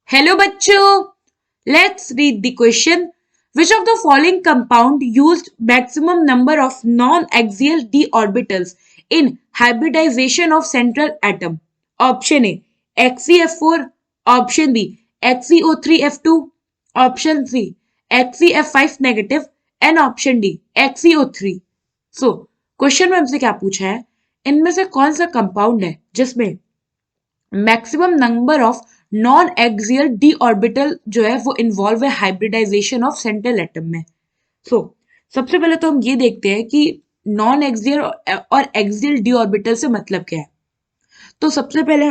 Hello bachcho, let's read the question. Which of the following compound used maximum number of non-axial d orbitals in hybridization of central atom? Option A XeF4, option B XeO3F2, option C XeF5 negative and option D XeO3. So question में हमसे क्या पूछा है, इनमें से कौन सा compound है जिसमें maximum number of non axial D orbital जो है वो इन्वॉल्व है हाइब्रिडाइजेशन ऑफ सेंट्रल एटम में। सो सबसे पहले तो हम ये देखते हैं कि नॉन एक्सियल और एक्सियल डी ऑर्बिटल से मतलब क्या है। तो सबसे पहले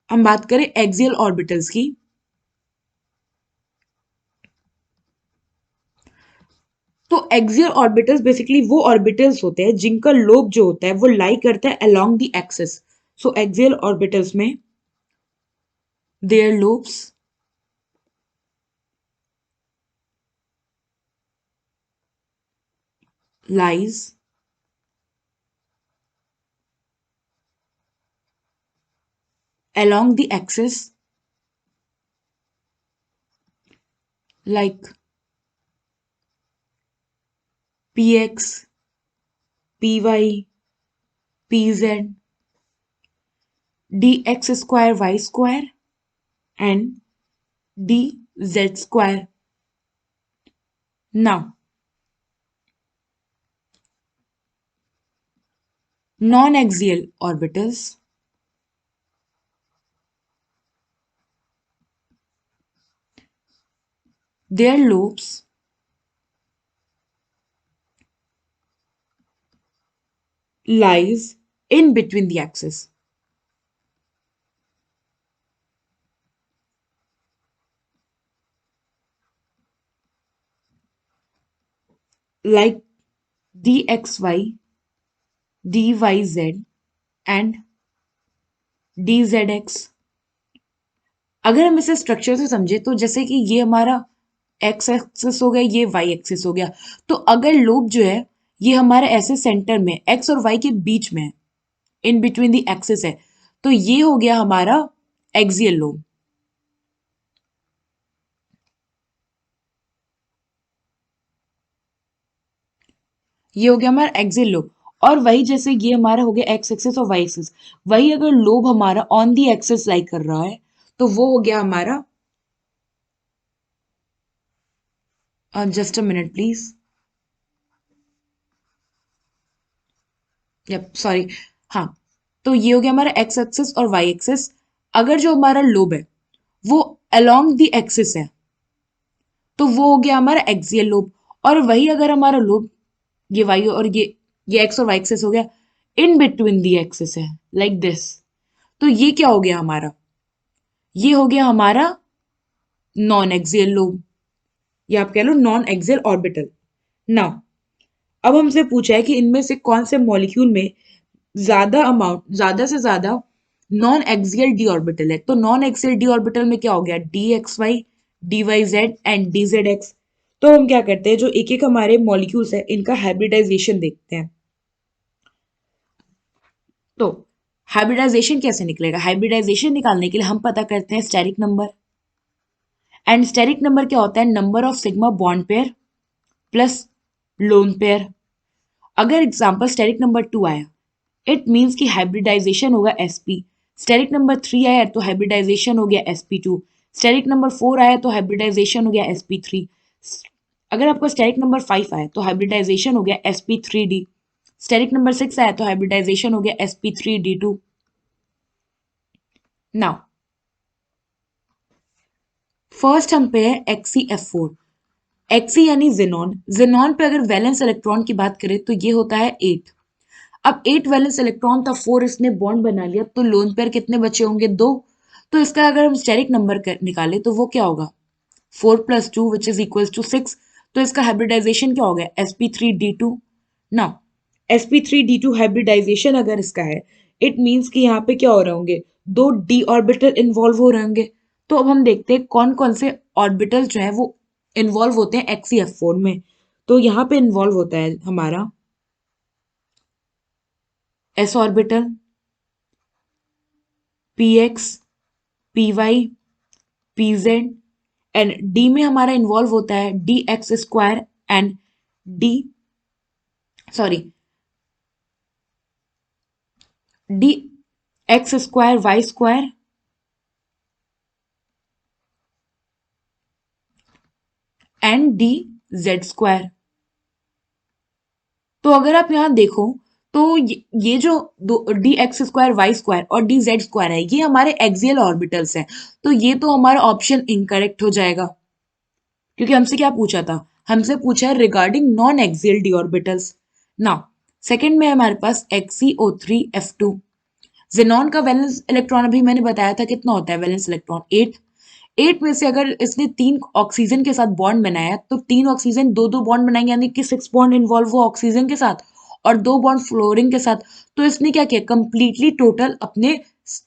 हम बात करें एक्सियल ऑर्बिटल्स की। तो एक्सियल ऑर्बिटल्स बेसिकली वो ऑर्बिटल्स होते हैं जिनका लोब जो होता है वो लाई करता है along the axis. So axial orbitals में their lobes lies along the axis like px, py, pz, dx square y square and dz square. Now, non-axial orbitals their lobes lies in between the axis. Like dxy, dyz and dzx. अगर हम इसे structure से समझे तो जैसे कि ये हमारा एक्स एक्सिस हो गया, ये वाई एक्सिस हो गया। तो अगर लोब जो है ये हमारे ऐसे सेंटर में एक्स और वाई के बीच में है, इन बिटवीन द एक्सिस है, तो ये हो गया हमारा एक्सियल लोब। ये हो गया हमारा एक्सियल लोब। और वही जैसे ये हमारा हो गया एक्स एक्सिस और वाई एक्सिस, वही अगर लोब हमारा ऑन दी एक्सिस लाई कर रहा है तो वो हो गया हमारा, just a minute please, yup sorry, हाँ। तो ये हो गया हमारा एक्स एक्सिस और वाई एक्सिस। अगर जो हमारा लोब है वो अलोंग द एक्सिस है तो वो हो गया हमारा एक्सियल लोब। और वही अगर हमारा लोब ये वाई और ये एक्स और वाई एक्सिस हो गया, इन बिटवीन दी एक्सिस है लाइक दिस, तो ये क्या हो गया हमारा, ये हो गया हमारा नॉन एक्सियल लोब, या आप कह लो नॉन एक्सियल ऑर्बिटल। नाउ अब हमसे पूछा है कि इनमें से कौन से मॉलिक्यूल में ज्यादा से ज्यादा नॉन एक्सियल डी ऑर्बिटल है। तो नॉन एक्सियल डी ऑर्बिटल में क्या हो गया, d x y, d y z and d z x. तो हम क्या करते हैं, जो एक एक हमारे मॉलिक्यूल्स है इनका हाइब्रिडाइजेशन देखते हैं। तो हाइब्रिडाइजेशन कैसे निकलेगा, हाइब्रिडाइजेशन निकालने के लिए हम पता करते हैं steric number. And steric number क्या होता है, number of sigma bond pair plus lone pair. अगर एग्जांपल स्टेरिक नंबर 2 आया, इट मीन्स कि हाइब्रिडाइजेशन होगा sp। स्टेरिक नंबर 3 आया तो हाइब्रिडाइजेशन हो गया sp2। स्टेरिक नंबर 4 आया तो हाइब्रिडाइजेशन हो गया sp3। अगर आपको स्टेरिक नंबर 5 आया तो हाइब्रिडाइजेशन हो गया sp3d। स्टेरिक नंबर 6 आया तो हाइब्रिडाइजेशन हो गया sp3d2। नाउ फर्स्ट हम पे है XeF4। Xe यानी जेनॉन। जेनॉन पे अगर वैलेंस इलेक्ट्रॉन की बात करें तो ये होता है 8। अब 8 वैलेंस इलेक्ट्रॉन था, 4 इसने बॉन्ड बना लिया, तो लोन पेयर कितने बचे होंगे, 2। तो इसका अगर हम स्टेरिक नंबर निकाले तो वो क्या होगा, 4 plus 2 which is equals to 6। तो इसका हाइब्रिडाइजेशन क्या हो गया, sp3d2। नाउ sp3d2 हाइब्रिडाइजेशन अगर इसका है, इट मीन्स कि यहाँ पे क्या हो रहे होंगे, दो डी ऑर्बिटल इन्वॉल्व हो रहे होंगे। तो अब हम देखते हैं कौन कौन से ऑर्बिटल जो है वो इन्वॉल्व होते हैं XeF4 में। तो यहाँ पे इन्वॉल्व होता है हमारा s orbital, px, py, pz, and d में हमारा इन्वॉल्व होता है d x square and d sorry d x square y square and d z square. तो अगर आप यहाँ देखो तो ये जो d x square y square और डी जेड स्क्वायर है ये हमारे एक्सियल ऑर्बिटल्स हैं। तो ये तो हमारा ऑप्शन इनकरेक्ट हो जाएगा, क्योंकि हमसे क्या पूछा था, हमसे पूछा है regarding non axial D orbitals. Now second में हमारे पास XeO3F2। जेनॉन का वैलेंस इलेक्ट्रॉन अभी मैंने बताया था कितना होता है वैलेंस इलेक्ट्रॉन 8। 8 में से अगर इसने 3 ऑक्सीजन के साथ बॉन्ड बनाया तो 3 ऑक्सीजन दो दो बॉन्ड बनाएंगे, यानी कि 6 बॉन्ड इन्वॉल्व हुआ ऑक्सीजन के साथ और 2 बॉन्ड फ्लोरीन के साथ। तो इसने क्या किया, कंप्लीटली टोटल अपने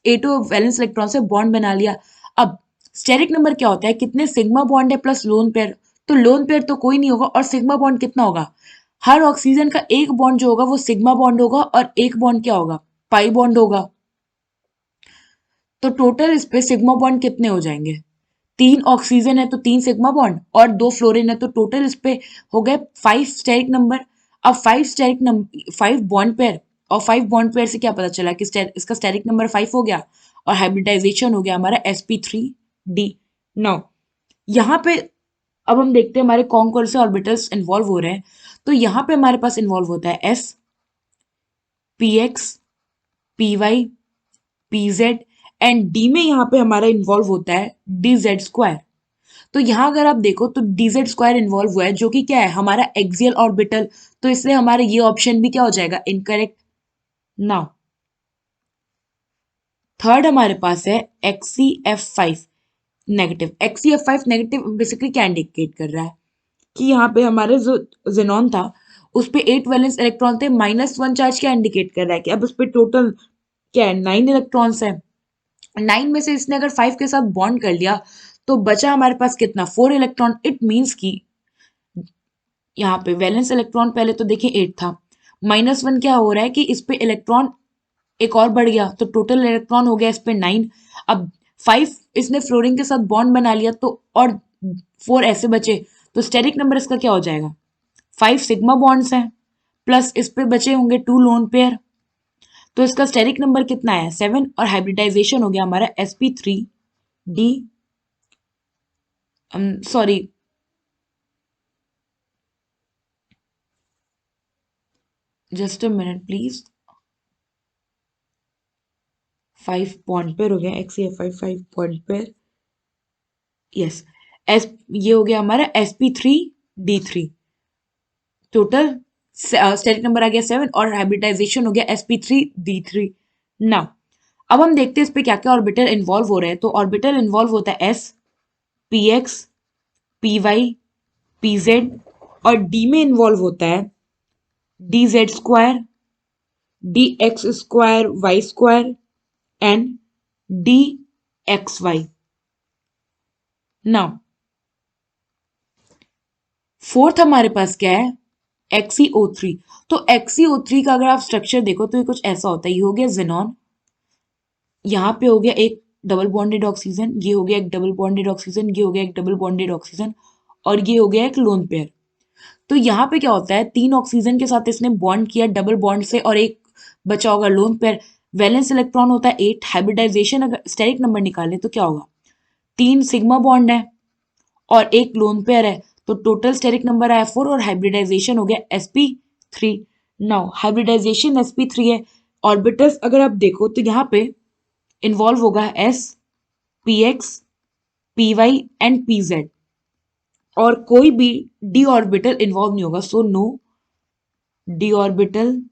8 वैलेंस इलेक्ट्रॉन से बॉन्ड बना लिया। अब स्टेरिक नंबर क्या होता है, कितने सिग्मा बॉन्ड है प्लस लोन पेयर। तो लोन पेयर तो कोई नहीं होगा और सिग्मा बॉन्ड कितना होगा, हर ऑक्सीजन का एक बॉन्ड जो होगा वो सिग्मा बॉन्ड होगा और एक बॉन्ड क्या होगा, पाई बॉन्ड होगा। तो टोटल इस पे सिग्मा बॉन्ड कितने हो जाएंगे, 3 ऑक्सीजन है तो 3 सिग्मा बॉन्ड और 2 फ्लोरीन है, तो टोटल इस पे हो गए 5 स्टेरिक नंबर। अब 5 स्टेरिक नंबर 5 बॉन्ड पेयर, और 5 बॉन्ड पेयर से क्या पता चला कि इसका स्टेरिक नंबर 5 हो गया और हाइब्रिडाइजेशन हो गया हमारा sp3d। नाउ यहाँ पे अब हम देखते हैं हमारे कौन कौन से ऑर्बिटल्स इन्वॉल्व हो रहे हैं। तो यहाँ पे हमारे पास इन्वॉल्व होता है s, px, py, pz and d में यहाँ पे हमारा इन्वॉल्व होता है dz स्क्वायर। तो यहाँ अगर आप देखो तो dz स्क्वायर इन्वॉल्व हुआ है जो कि क्या है, हमारा एक्सियल ऑर्बिटल। तो इसलिए हमारा ये ऑप्शन भी क्या हो जाएगा, इनकरेक्ट। नाउ थर्ड हमारे पास है XeF5 negative. XeF5 negative basically क्या इंडिकेट कर रहा है कि यहाँ पे हमारे जो जेनॉन था उस पे 8 वैलेंस इलेक्ट्रॉन थे, -1 चार्ज क्या इंडिकेट कर रहा है कि अब उस पे टोटल क्या है 9 इलेक्ट्रॉन्स है। 9 में से इसने अगर 5 के साथ बॉन्ड कर लिया तो बचा हमारे पास कितना, 4 इलेक्ट्रॉन। इट मीन्स कि यहाँ पे वैलेंस इलेक्ट्रॉन पहले तो देखिए 8 था, -1 क्या हो रहा है कि इस पे इलेक्ट्रॉन एक और बढ़ गया तो टोटल इलेक्ट्रॉन हो गया इस पे 9। अब 5 इसने फ्लोरीन के साथ बॉन्ड बना लिया तो और 4 ऐसे बचे, तो स्टेरिक नंबर इसका क्या हो जाएगा, 5 सिग्मा बॉन्ड्स हैं प्लस इस पे बचे होंगे 2 लोन पेयर, तो इसका स्टेरिक नंबर कितना है 7 और हाइब्रिडाइजेशन हो गया हमारा sp3d sorry just a minute please, 5 bond pair हो गया XeF5 5 bond pair, yes S, ये हो गया हमारा sp3d3। टोटल स्टेरिक नंबर आ गया 7 और हाइब्रिडाइजेशन हो गया sp3d3। नाउ अब हम देखते हैं इस पे क्या क्या ऑर्बिटल इन्वॉल्व हो रहे हैं। तो ऑर्बिटल इन्वॉल्व होता है s, px, py, pz और d में इन्वॉल्व होता है dz square, dx square y square and dxy। Now fourth हमारे पास क्या है, XeO3। तो XeO3 का अगर आप स्ट्रक्चर देखो तो ये कुछ ऐसा होता है, ये हो गया जेनॉन, यहाँ पे हो गया एक डबल बॉन्डेड ऑक्सीजन, ये हो गया एक डबल बॉन्डेड ऑक्सीजन, ये हो गया एक डबल बॉन्डेड ऑक्सीजन और ये हो गया एक लोन पेयर। तो यहाँ पे क्या होता है, 3 ऑक्सीजन के साथ इसने बॉन्ड किया डबल बॉन्ड से और एक बचा होगा लोन पेयर। वैलेंस इलेक्ट्रॉन होता है 8, हाइब्रिडाइजेशन अगर स्टेरिक नंबर निकाले तो क्या होगा, 3 सिग्मा बॉन्ड है और एक लोन पेयर है, तो टोटल स्टेरिक नंबर आया 4 और हाइब्रिडाइजेशन हो गया sp3। नाउ हाइब्रिडाइजेशन sp3 है, ऑर्बिटल्स अगर आप देखो तो यहाँ पे इन्वॉल्व होगा s, px, py and pz और कोई भी d ऑर्बिटल इन्वॉल्व नहीं होगा, so no d orbital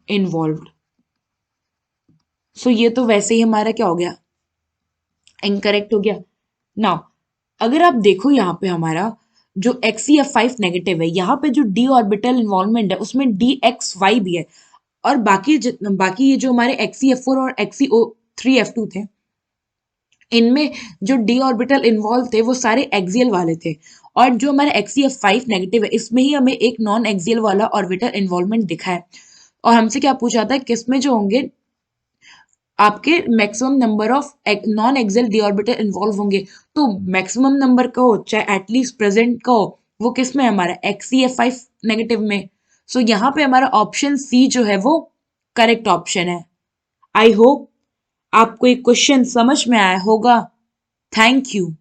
involved. So ये तो वैसे ही हमारा क्या हो गया, इनकरेक्ट हो गया। नाउ अगर आप देखो यहाँ पे हमारा जो XeF5 नेगेटिव है, यहाँ पे जो d ऑर्बिटल इन्वॉल्वमेंट है उसमें dxy भी है और बाकी ये जो हमारे XeF4 और XeO3F2 थे इनमें जो d ऑर्बिटल इन्वॉल्व थे वो सारे एक्सियल वाले थे, और जो हमारे XeF5 नेगेटिव है इसमें ही हमें एक नॉन एक्सियल वाला ऑर्बिटल इन्वॉल्वमेंट दिखा है। और हमसे क्या पूछा था, किसमें जो होंगे आपके maximum number of non axial D orbital involve होंगे। तो मैक्सिमम नंबर का हो चाहे एटलीस्ट प्रेजेंट का हो, वो किस में है हमारा XCF5 नेगेटिव में। सो यहाँ पे हमारा ऑप्शन सी जो है वो करेक्ट ऑप्शन है। आई होप आपको एक क्वेश्चन समझ में आया होगा। Thank you.